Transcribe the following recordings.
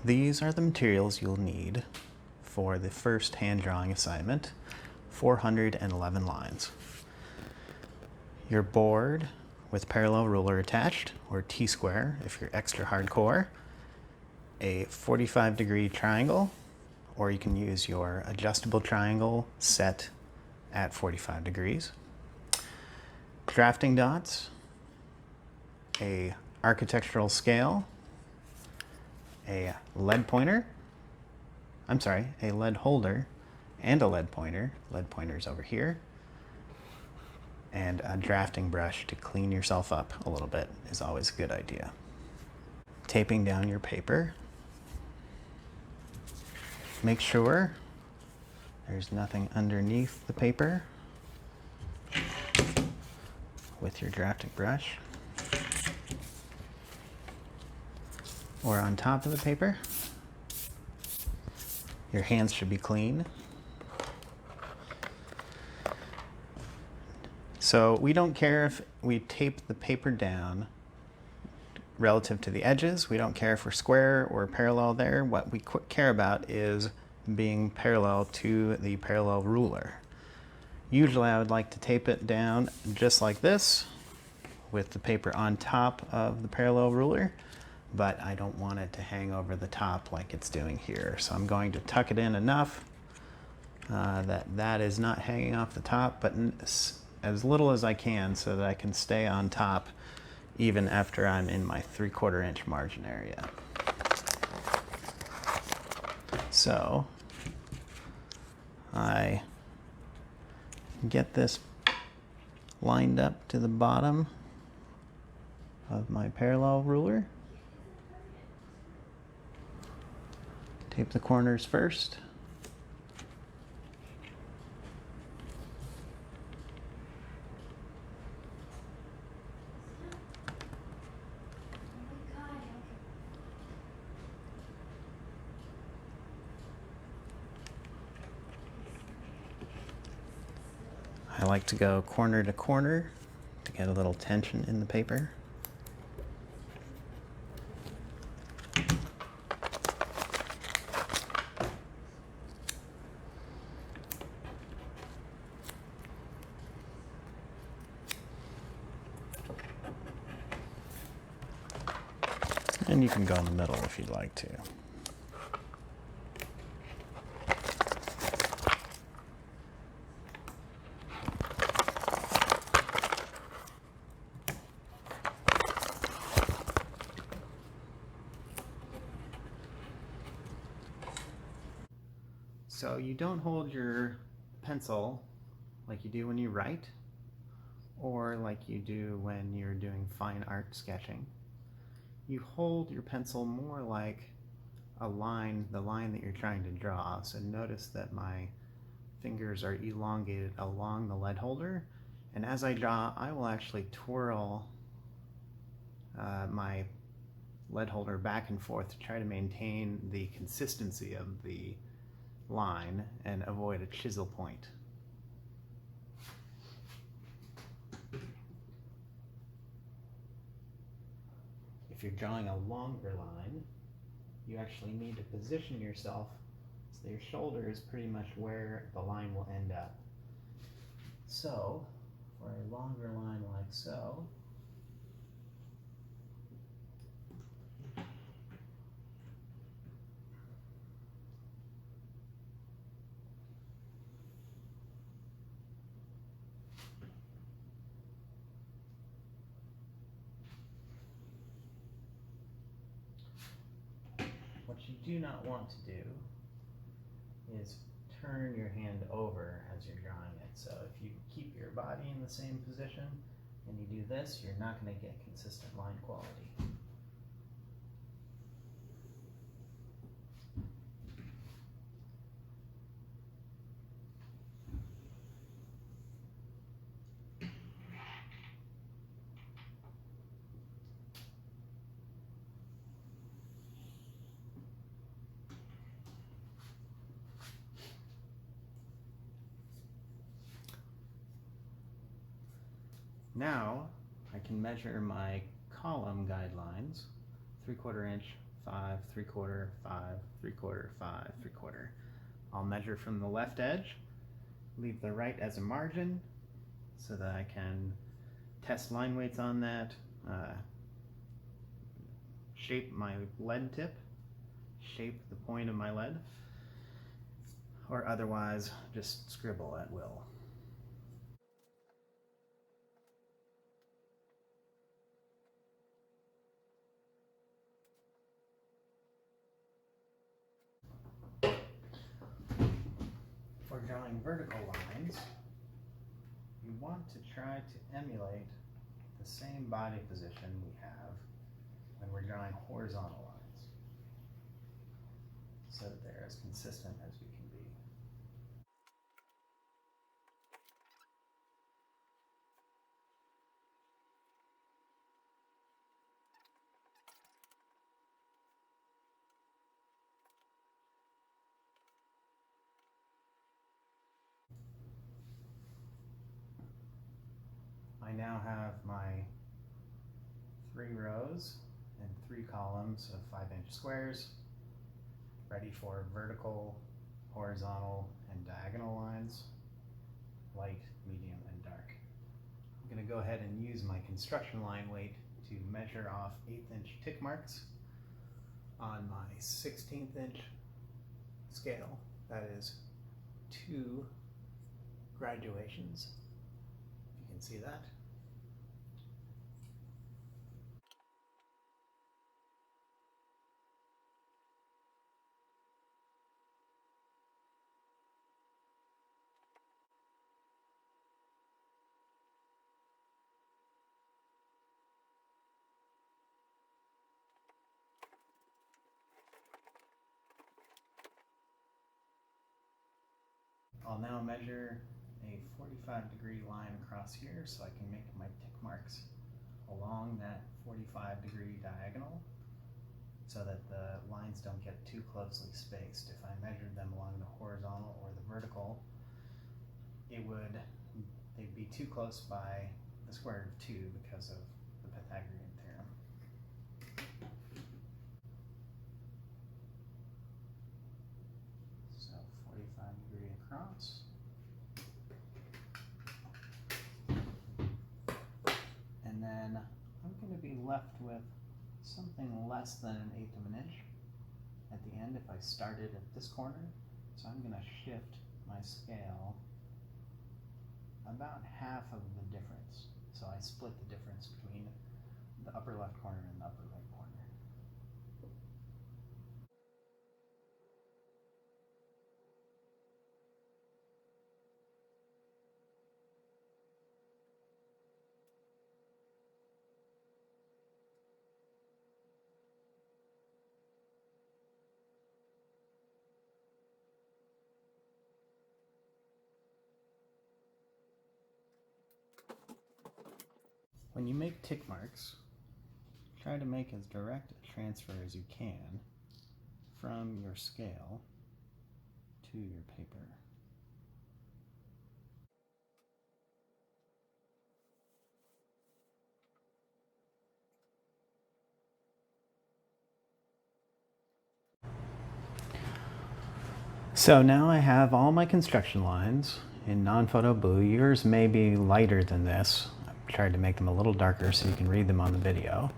These are the materials you'll need for the first hand drawing assignment, 411 lines. Your board with parallel ruler attached, or T-square if you're extra hardcore, a 45-degree triangle, or you can use your adjustable triangle set at 45 degrees, drafting dots, a architectural scale, a lead pointer, a lead holder, and a lead pointer. Lead pointer's over here. And a drafting brush to clean yourself up a little bit is always a good idea. Taping down your paper. Make sure there's nothing underneath the paper with your drafting brush or on top of the paper. Your hands should be clean. So we don't care if we tape the paper down relative to the edges. We don't care if we're square or parallel there. What we care about is being parallel to the parallel ruler. Usually I would like to tape it down just like this with the paper on top of the parallel ruler, but I don't want it to hang over the top like it's doing here. So I'm going to tuck it in enough that is not hanging off the top, but as little as I can so that I can stay on top even after I'm in my 3/4 inch margin area. So I get this lined up to the bottom of my parallel ruler. Tape the corners first. I like to go corner to corner to get a little tension in the paper. And you can go in the middle if you'd like to. So you don't hold your pencil like you do when you write, or like you do when you're doing fine art sketching. You hold your pencil more like a line, the line that you're trying to draw. So notice that my fingers are elongated along the lead holder, and as I draw, I will actually twirl my lead holder back and forth to try to maintain the consistency of the line and avoid a chisel point. If you're drawing a longer line, you actually need to position yourself so your shoulder is pretty much where the line will end up. So, for a longer line like so, what you do not want to do is turn your hand over as you're drawing it. So if you keep your body in the same position and you do this, you're not going to get consistent line quality. Now I can measure my column guidelines, 3/4 inch 5 3/4, 5 3/4, 5 3/4. I'll measure from the left edge, leave the right as a margin so that I can test line weights on that, shape my lead tip, shape the point of my lead, or otherwise just scribble at will. For drawing vertical lines, you want to try to emulate the same body position we have when we're drawing horizontal lines, so that they're as consistent as we can be. I now have my 3 rows and 3 columns of 5-inch squares ready for vertical, horizontal, and diagonal lines, light, medium, and dark. I'm going to go ahead and use my construction line weight to measure off 1/8-inch tick marks on my 16th-inch scale. That is 2 graduations. You can see that. I'll now measure a 45-degree line across here so I can make my tick marks along that 45-degree diagonal so that the lines don't get too closely spaced. If I measured them along the horizontal or the vertical, they'd be too close by the square root of 2 because of the Pythagorean theorem. So 45-degree across. And then I'm going to be left with something less than 1/8 of an inch at the end if I started at this corner. So I'm going to shift my scale about half of the difference. So I split the difference between the upper left corner and the upper right corner. When you make tick marks, try to make as direct a transfer as you can from your scale to your paper. So now I have all my construction lines in non-photo blue. Yours may be lighter than this. I've tried to make them a little darker so you can read them on the video.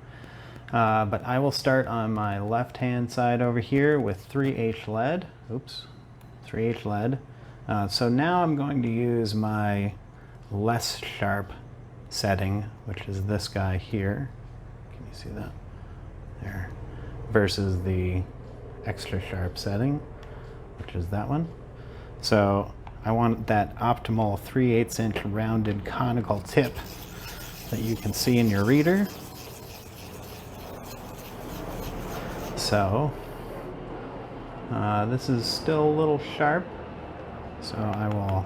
But I will start on my left-hand side over here with 3H lead. Oops, 3H lead. So now I'm going to use my less sharp setting, which is this guy here. Can you see that? There. Versus the extra sharp setting, which is that one. So I want that optimal 3/8 inch rounded conical tip that you can see in your reader. So this is still a little sharp, so I will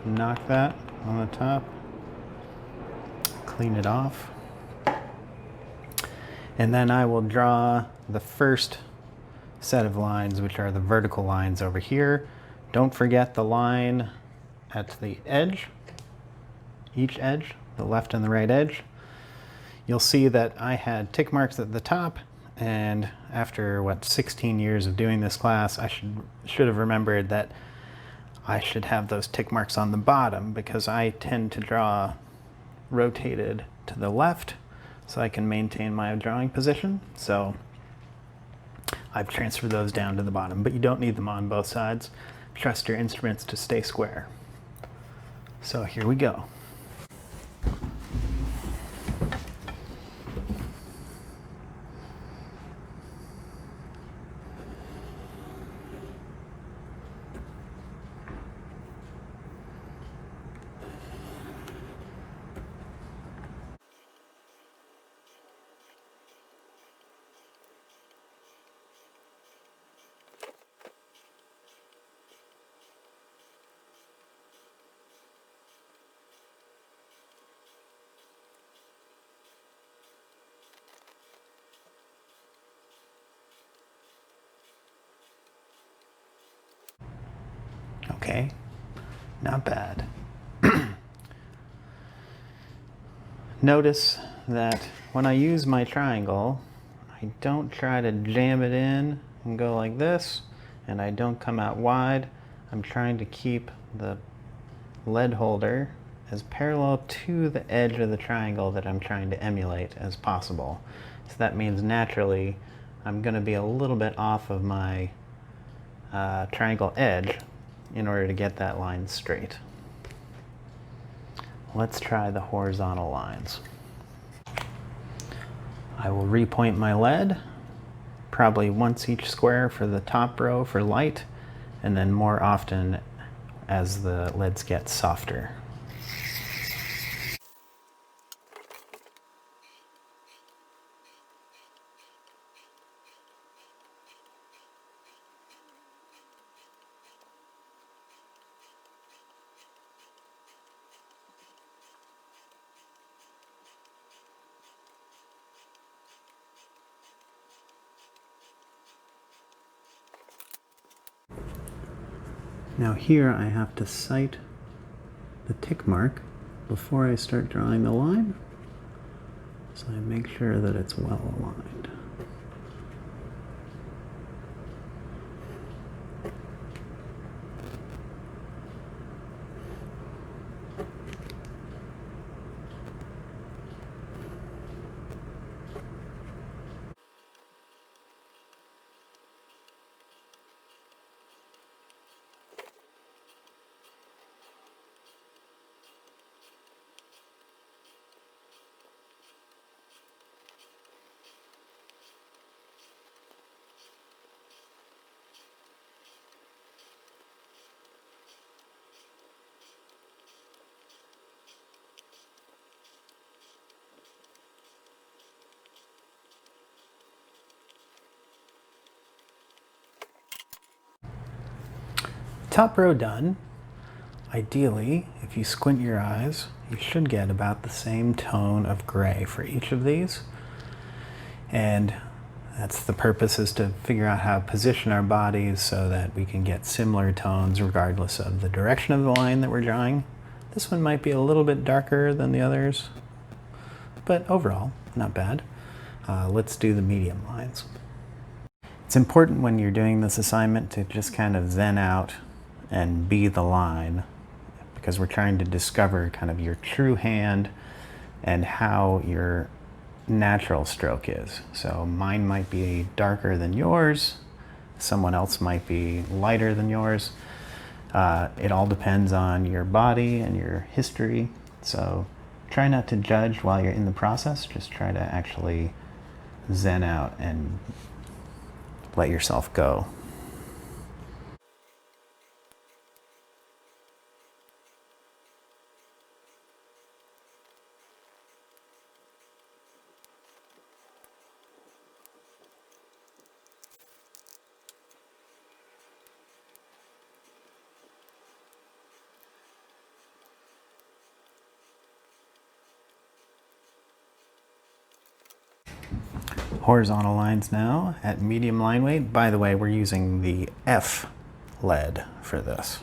knock that on the top, clean it off, and then I will draw the first set of lines, which are the vertical lines over here. Don't forget the line at the edge, each edge, the left and the right edge. You'll see that I had tick marks at the top And after, what, 16 years of doing this class, I should have remembered that I should have those tick marks on the bottom, because I tend to draw rotated to the left so I can maintain my drawing position. So I've transferred those down to the bottom, but you don't need them on both sides. Trust your instruments to stay square. So here we go. Okay, not bad. Notice that when I use my triangle, I don't try to jam it in and go like this, and I don't come out wide. I'm trying to keep the lead holder as parallel to the edge of the triangle that I'm trying to emulate as possible. So that means naturally I'm going to be a little bit off of my triangle edge in order to get that line straight. Let's try the horizontal lines. I will repoint my lead, probably once each square for the top row for light, and then more often as the leads get softer. Now here I have to sight the tick mark before I start drawing the line, so I make sure that it's well aligned. Top row done. Ideally, if you squint your eyes, you should get about the same tone of gray for each of these. And that's the purpose, is to figure out how to position our bodies so that we can get similar tones regardless of the direction of the line that we're drawing. This one might be a little bit darker than the others, but overall, not bad. Let's do the medium lines. It's important when you're doing this assignment to just kind of zen out and be the line, because we're trying to discover kind of your true hand and how your natural stroke is. So mine might be darker than yours, someone else might be lighter than yours. It all depends on your body and your history. So try not to judge while you're in the process, just try to actually zen out and let yourself go. Horizontal lines now at medium line weight. By the way, we're using the F lead for this.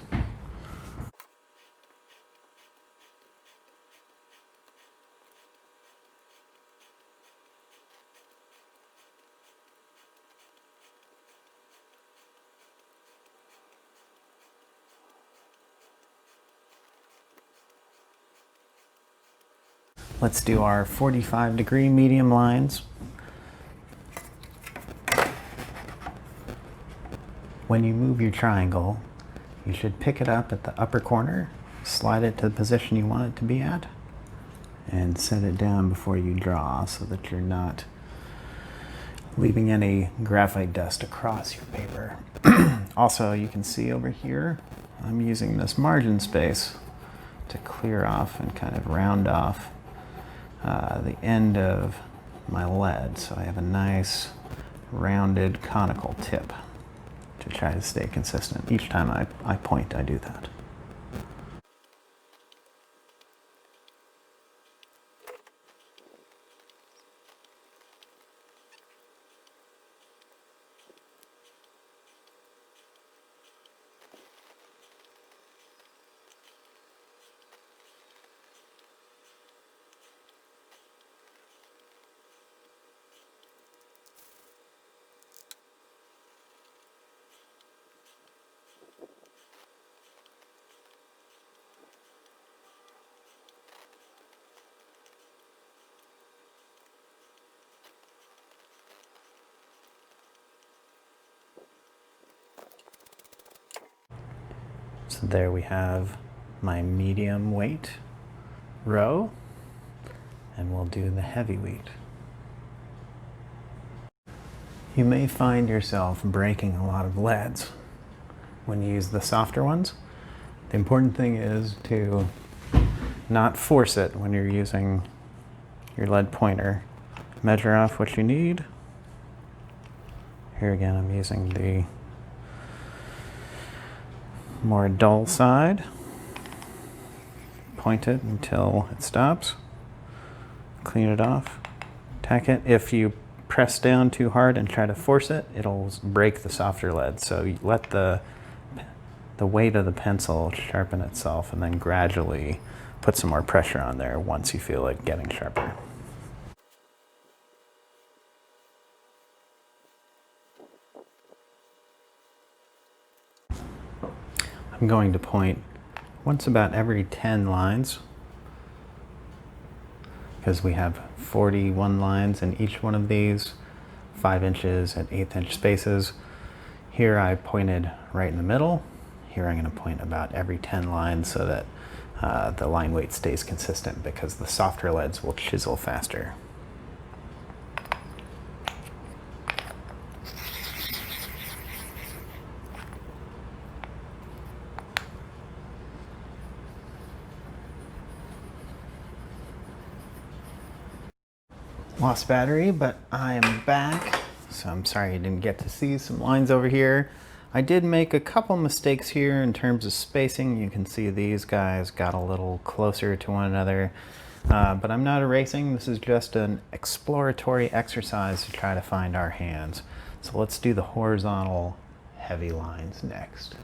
Let's do our 45-degree medium lines. When you move your triangle, you should pick it up at the upper corner, slide it to the position you want it to be at, and set it down before you draw so that you're not leaving any graphite dust across your paper. Also, you can see over here, I'm using this margin space to clear off and kind of round off the end of my lead, so I have a nice rounded conical tip to try to stay consistent. Each time I point, I do that. So there we have my medium weight row, and we'll do the heavy weight. You may find yourself breaking a lot of leads when you use the softer ones. The important thing is to not force it when you're using your lead pointer. Measure off what you need. Here again, I'm using the more dull side. Point it until it stops. Clean it off. Tack it. If you press down too hard and try to force it, it'll break the softer lead. So you let the weight of the pencil sharpen itself, and then gradually put some more pressure on there once you feel it getting sharper. I'm going to point once about every 10 lines, because we have 41 lines in each one of these, 5 inches at 1/8 inch spaces. Here I pointed right in the middle. Here I'm going to point about every 10 lines so that the line weight stays consistent, because the softer leads will chisel faster. Lost battery, but I am back. So I'm sorry you didn't get to see some lines over here. I did make a couple mistakes here in terms of spacing. You can see these guys got a little closer to one another, but I'm not erasing. This is just an exploratory exercise to try to find our hands. So let's do the horizontal heavy lines next.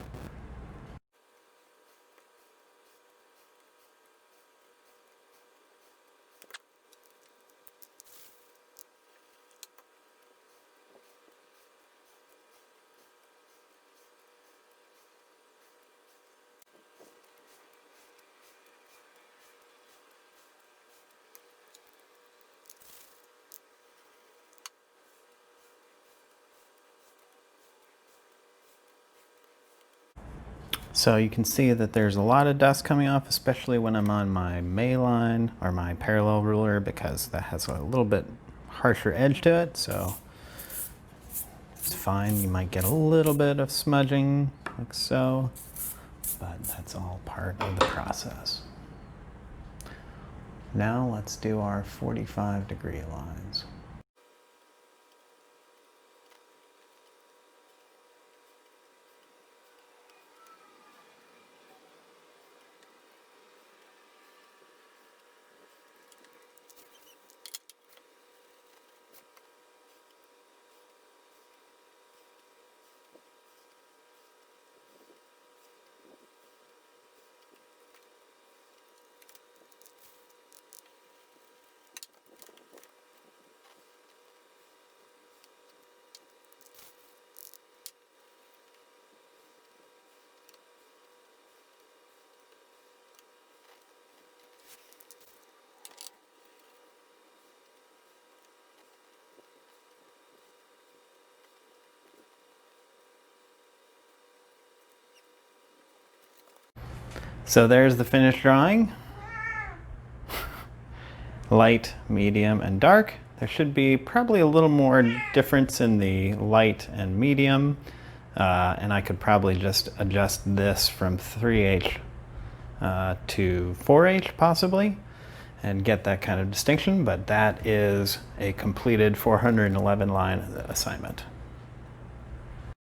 So you can see that there's a lot of dust coming off, especially when I'm on my May line or my parallel ruler, because that has a little bit harsher edge to it. So it's fine. You might get a little bit of smudging like so, but that's all part of the process. Now let's do our 45-degree lines. So there's the finished drawing. Light, medium, and dark. There should be probably a little more difference in the light and medium, and I could probably just adjust this from 3H to 4H possibly, and get that kind of distinction, but that is a completed 411 line assignment.